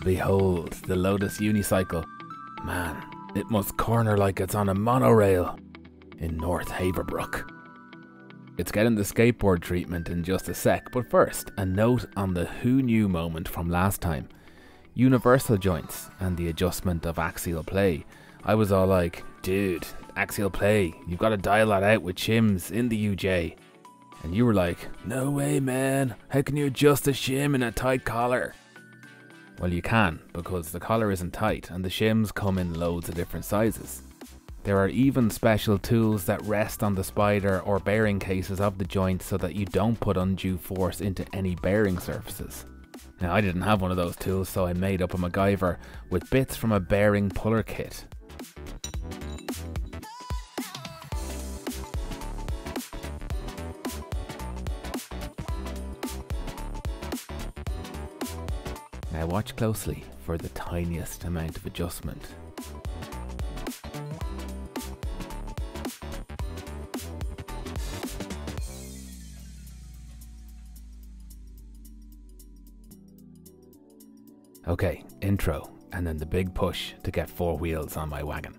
Behold the Lotus unicycle. Man, it must corner like it's on a monorail in North Haverbrook. It's getting the skateboard treatment in just a sec, but first, a note on the who knew moment from last time. Universal joints and the adjustment of axial play. I was all like, dude, axial play, you've got to dial that out with shims in the UJ. And you were like, no way man, how can you adjust a shim in a tight collar? Well, you can, because the collar isn't tight and the shims come in loads of different sizes. There are even special tools that rest on the spider or bearing cases of the joint so that you don't put undue force into any bearing surfaces. Now, I didn't have one of those tools, so I made up a MacGyver with bits from a bearing puller kit. Now watch closely for the tiniest amount of adjustment. Okay, intro, and then the big push to get 4 wheels on my wagon.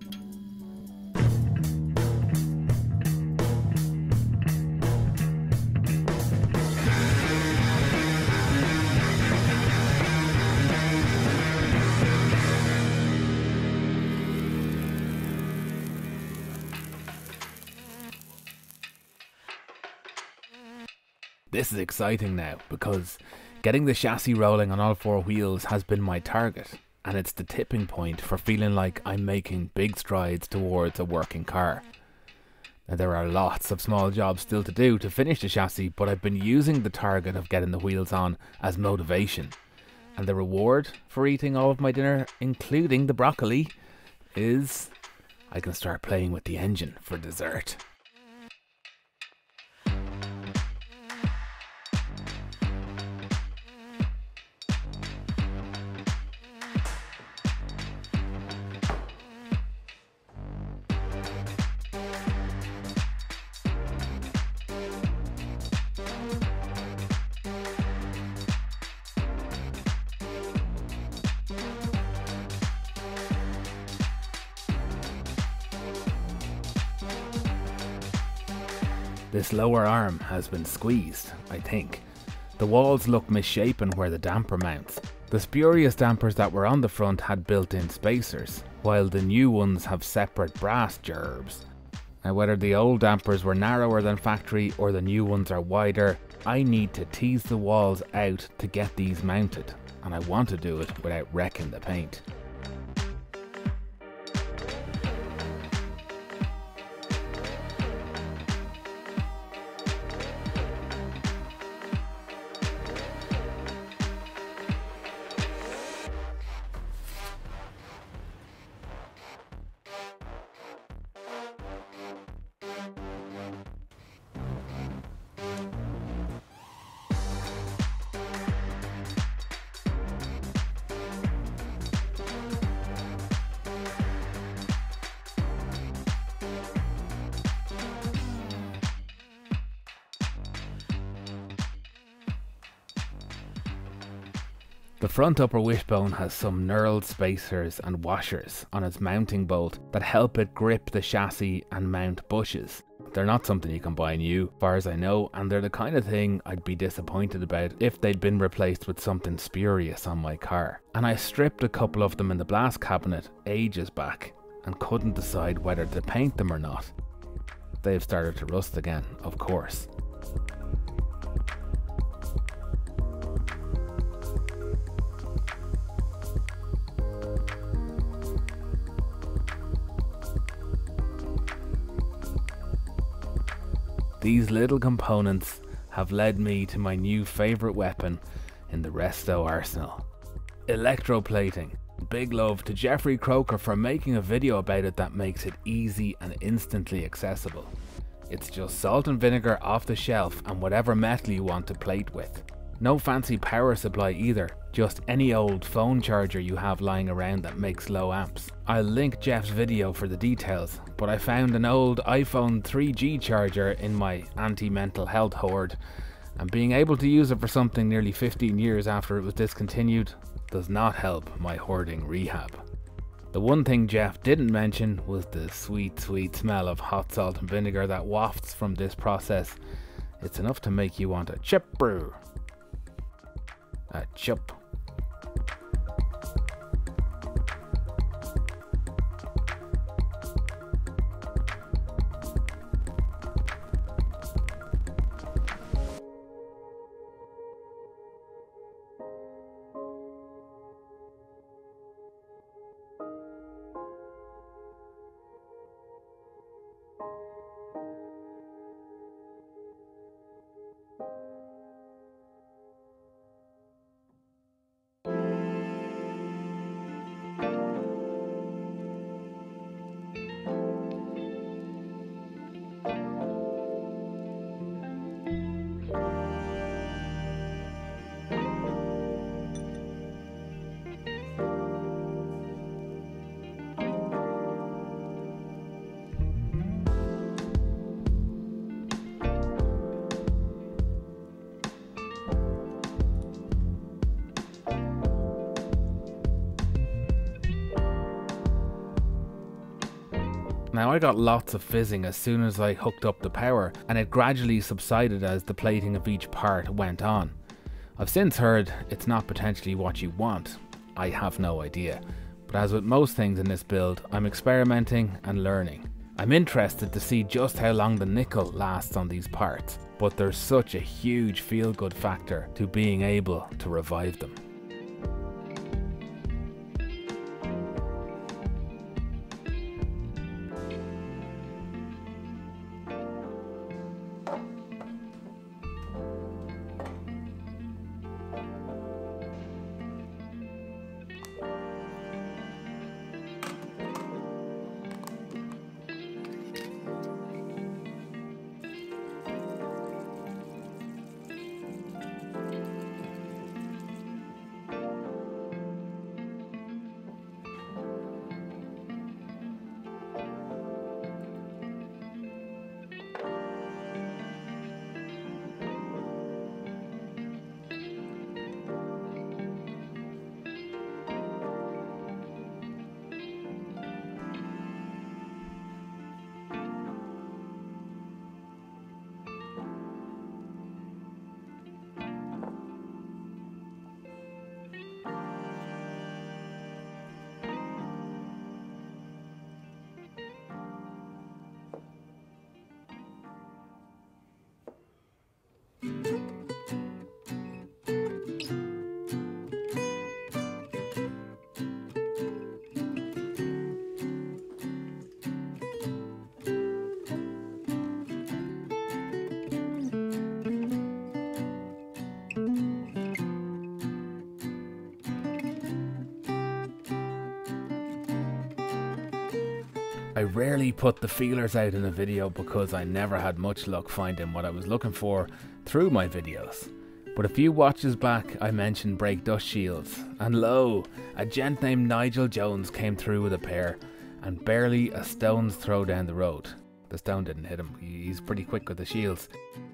This is exciting now, because getting the chassis rolling on all 4 wheels has been my target, and it's the tipping point for feeling like I'm making big strides towards a working car. Now, there are lots of small jobs still to do to finish the chassis, but I've been using the target of getting the wheels on as motivation. And the reward for eating all of my dinner, including the broccoli, is I can start playing with the engine for dessert. This lower arm has been squeezed, I think. The walls look misshapen where the damper mounts. The spurious dampers that were on the front had built-in spacers, while the new ones have separate brass gerbs. Now, whether the old dampers were narrower than factory or the new ones are wider, I need to tease the walls out to get these mounted, and I want to do it without wrecking the paint. The front upper wishbone has some knurled spacers and washers on its mounting bolt that help it grip the chassis and mount bushes. They're not something you can buy new, as far as I know, and they're the kind of thing I'd be disappointed about if they'd been replaced with something spurious on my car. And I stripped a couple of them in the blast cabinet ages back and couldn't decide whether to paint them or not. They've started to rust again, of course. These little components have led me to my new favourite weapon in the Resto arsenal. Electroplating. Big love to Jeffrey Croker for making a video about it that makes it easy and instantly accessible. It's just salt and vinegar off the shelf and whatever metal you want to plate with. No fancy power supply either, just any old phone charger you have lying around that makes low amps. I'll link Jeff's video for the details, but I found an old iPhone 3G charger in my anti-mental health hoard and being able to use it for something nearly 15 years after it was discontinued does not help my hoarding rehab. The one thing Jeff didn't mention was the sweet, sweet smell of hot salt and vinegar that wafts from this process. It's enough to make you want a chip brew. A chip. Now I got lots of fizzing as soon as I hooked up the power, and it gradually subsided as the plating of each part went on. I've since heard it's not potentially what you want. I have no idea, but as with most things in this build, I'm experimenting and learning. I'm interested to see just how long the nickel lasts on these parts, but there's such a huge feel-good factor to being able to revive them. I rarely put the feelers out in a video because I never had much luck finding what I was looking for through my videos. But a few watches back I mentioned brake dust shields, and lo, a gent named Nigel Jones came through with a pair, and barely a stone's throw down the road. The stone didn't hit him, he's pretty quick with the shields.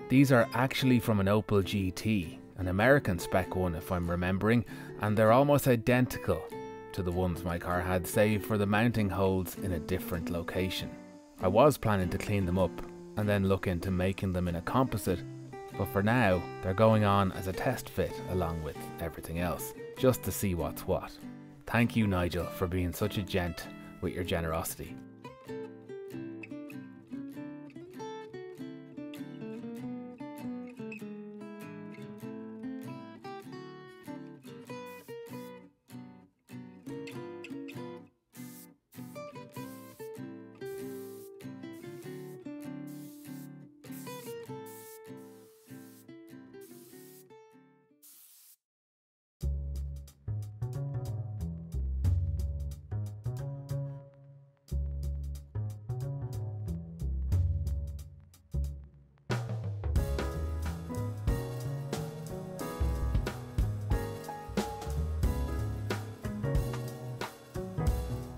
These are actually from an Opel GT, an American spec one if I'm remembering, and they're almost identical to the ones my car had, save for the mounting holes in a different location. I was planning to clean them up and then look into making them in a composite, but for now they're going on as a test fit along with everything else, just to see what's what. Thank you, Nigel, for being such a gent with your generosity.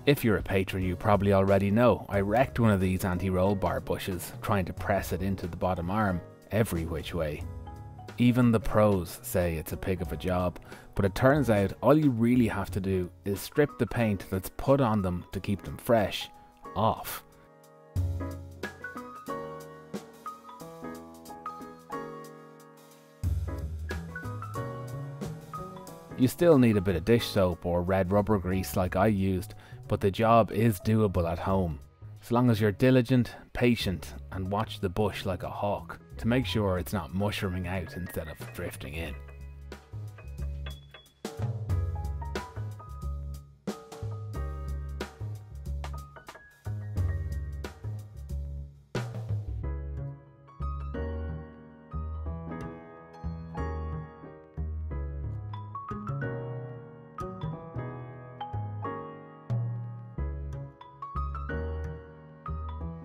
If you're a patron, you probably already know I wrecked one of these anti-roll bar bushes trying to press it into the bottom arm every which way. Even the pros say it's a pig of a job, but it turns out all you really have to do is strip the paint that's put on them to keep them fresh off. You still need a bit of dish soap or red rubber grease like I used, but the job is doable at home, as long as you're diligent, patient, and watch the bush like a hawk to make sure it's not mushrooming out instead of drifting in.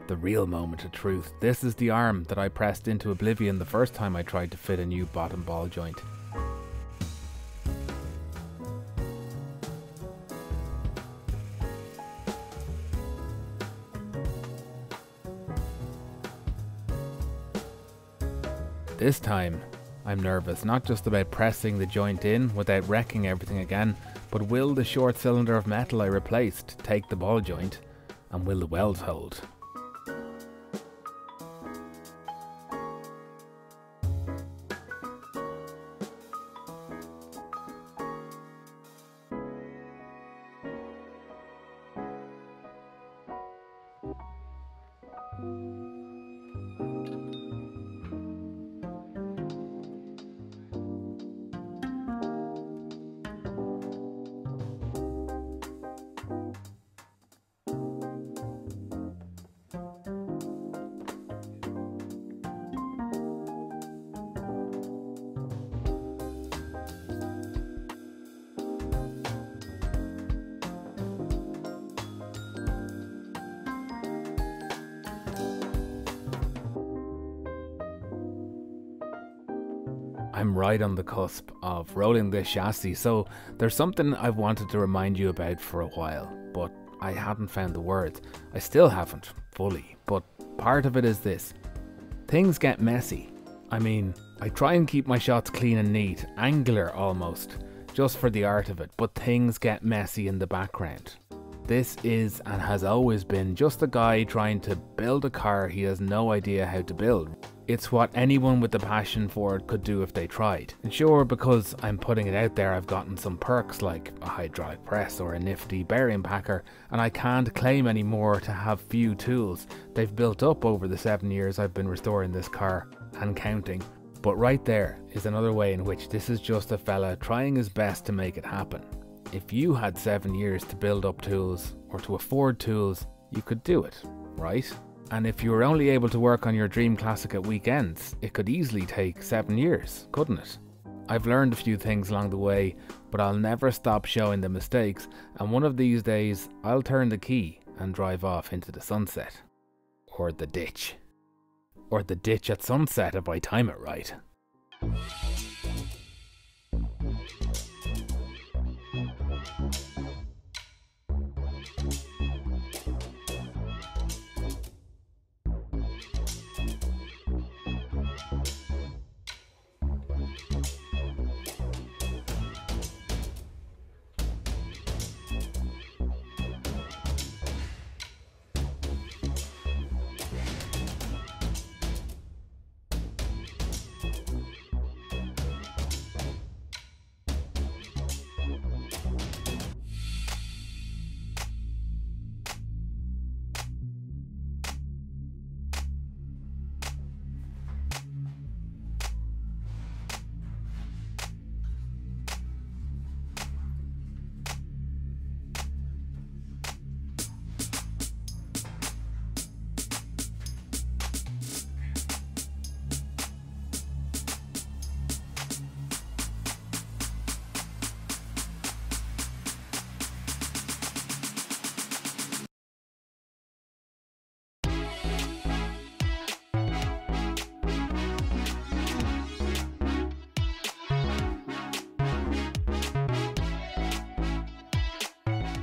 The real moment of truth. This is the arm that I pressed into oblivion the first time I tried to fit a new bottom ball joint. This time, I'm nervous, not just about pressing the joint in without wrecking everything again, but will the short cylinder of metal I replaced take the ball joint, and will the welds hold? I'm right on the cusp of rolling this chassis, so there's something I've wanted to remind you about for a while, but I hadn't found the words. I still haven't, fully, but part of it is this. Things get messy. I mean, I try and keep my shots clean and neat, angular almost, just for the art of it, but things get messy in the background. This is and has always been just a guy trying to build a car he has no idea how to build. It's what anyone with the passion for it could do if they tried. And sure, because I'm putting it out there, I've gotten some perks like a hydraulic press or a nifty bearing packer, and I can't claim anymore to have few tools. They've built up over the 7 years I've been restoring this car, and counting. But right there is another way in which this is just a fella trying his best to make it happen. If you had 7 years to build up tools, or to afford tools, you could do it, right? And if you were only able to work on your dream classic at weekends, it could easily take 7 years, couldn't it? I've learned a few things along the way, but I'll never stop showing the mistakes, and one of these days I'll turn the key and drive off into the sunset. Or the ditch. Or the ditch at sunset if I time it right.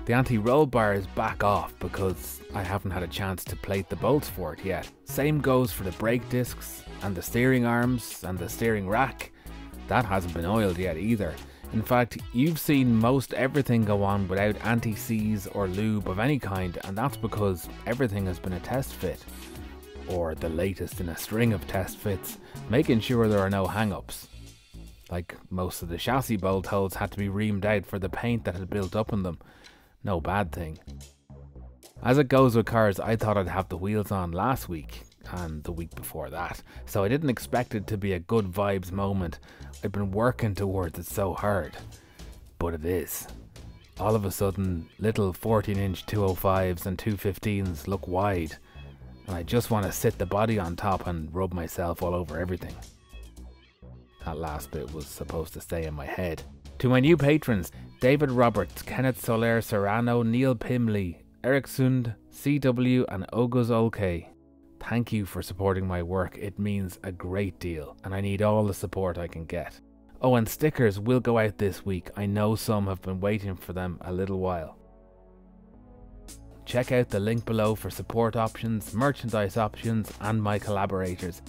The anti-roll bar is back off because I haven't had a chance to plate the bolts for it yet. Same goes for the brake discs and the steering arms and the steering rack That hasn't been oiled yet either. In fact, you've seen most everything go on without anti-seize or lube of any kind, and that's because everything has been a test fit. Or the latest in a string of test fits, making sure there are no hang-ups. Like most of the chassis bolt holes had to be reamed out for the paint that had built up in them. No bad thing. As it goes with cars, I thought I'd have the wheels on last week and the week before that, so I didn't expect it to be a good vibes moment. I've been working towards it so hard, but it is. All of a sudden, little 14-inch 205s and 215s look wide, and I just want to sit the body on top and rub myself all over everything. That last bit was supposed to stay in my head. To my new patrons, David Roberts, Kenneth Soler Serrano, Neil Pimley, Eric Sund, CW and Oguz Olke. Thank you for supporting my work, it means a great deal and I need all the support I can get. Oh, and stickers will go out this week, I know some have been waiting for them a little while. Check out the link below for support options, merchandise options and my collaborators.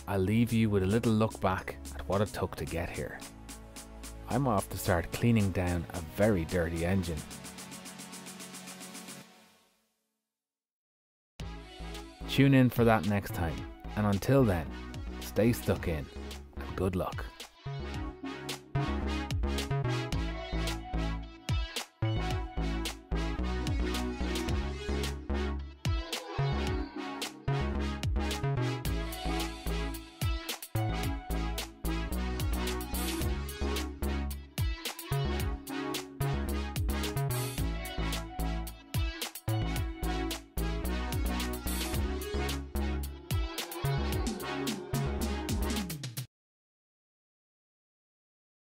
I'll leave you with a little look back at what it took to get here. I'm off to start cleaning down a very dirty engine. Tune in for that next time, and until then, stay stuck in, and good luck.